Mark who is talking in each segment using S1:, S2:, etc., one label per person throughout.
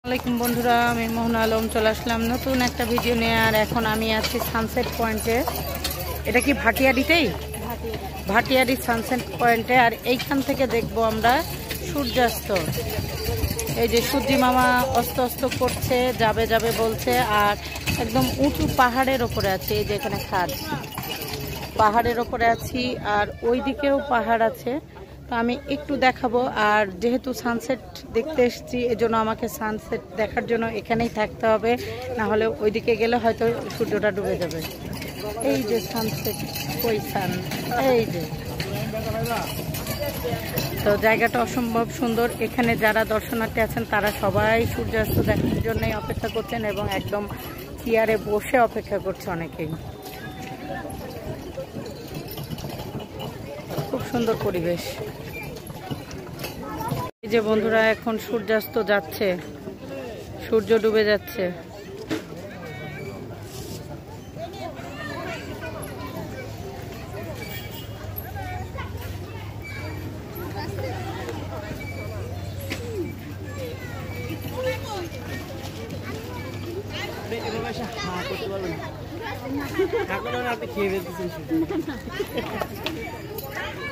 S1: আসসালামাইকুম বন্ধুরা, আমি মোহনা আলম চলে আসলাম নতুন একটা ভিডিও নিয়ে। আর এখন আমি আছি সানসেট পয়েন্টে। এটা কি ভাটিয়ারিতেই? ভাটিয়ারি সানসেট পয়েন্টে। আর এইখান থেকে দেখবো আমরা সূর্যাস্ত। এই যে সূর্যি মামা অস্ত অস্ত করছে, যাবে যাবে বলছে। আর একদম উঁচু পাহাড়ের ওপরে আছে। এই যে এখানে খাদ, পাহাড়ের ওপরে আছি। আর ওই দিকেও পাহাড় আছে, তো আমি একটু দেখাবো। আর যেহেতু সানসেট দেখতে এসেছি, এজন্য আমাকে সানসেট দেখার জন্য এখানেই থাকতে হবে, না হলে ওইদিকে গেলে হয়তো সূর্যটা ডুবে যাবে। এই যে সানসেট পয়সান, এই যে। তো জায়গাটা অসম্ভব সুন্দর। এখানে যারা দর্শনার্থী আছেন তারা সবাই সূর্যাস্ত দেখার জন্যই অপেক্ষা করছেন এবং একদম চেয়ারে বসে অপেক্ষা করছে অনেকেই। খুব সুন্দর পরিবেশ। এই যে বন্ধুরা, এখন সূর্যাস্ত যাচ্ছে, সূর্য ডুবে যাচ্ছে।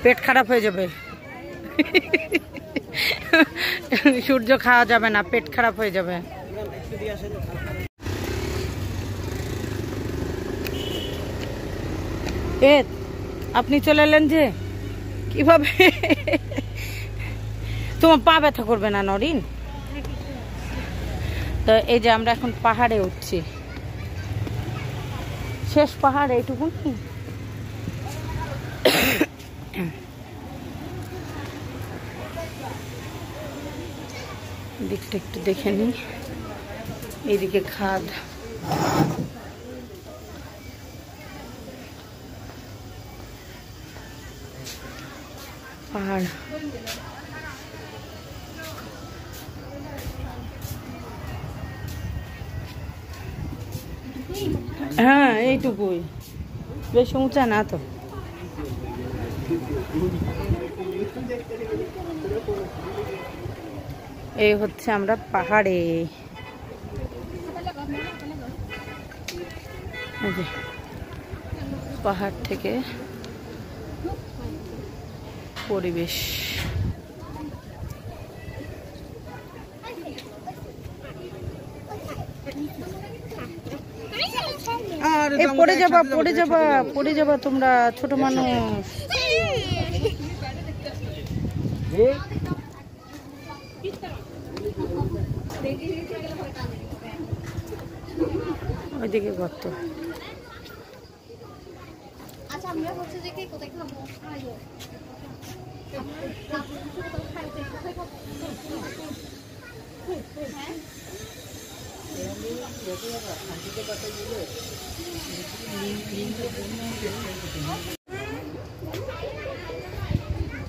S1: পেট খারাপ হয়ে যাবে, সূর্য খাওয়া যাবে না, পেট খারাপ হয়ে যাবে। আপনি চলে এলেন যে, কিভাবে? তোমার পা ব্যথা করবে না নরিন? তো এই যে আমরা এখন পাহাড়ে উঠছি, শেষ পাহাড় এইটুকু। দিকটা একটু দেখে নিই। এইদিকে খাদ, পাহাড়। হ্যাঁ এইটুকুই, বেশ উঁচা না তো। এই হচ্ছে আমরা পাহাড়ে। পাহাড় থেকে পরিবেশ। পড়ে যাবা, পড়ে যাবা, পড়ে যাবা তোমরা, ছোট মানুষ। ওইদিকে গর্ত। আচ্ছা, আমরা হচ্ছে যে কোথায় খাবো?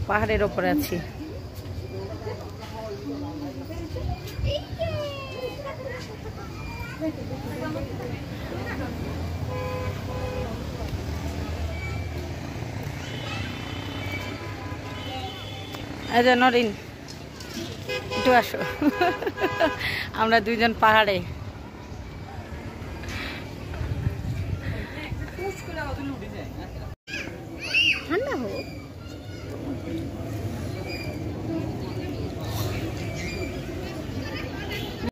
S1: পাহাড়ের ওপরে আছি। নরিন একটু আসো, আমরা দুইজন পাহাড়ে।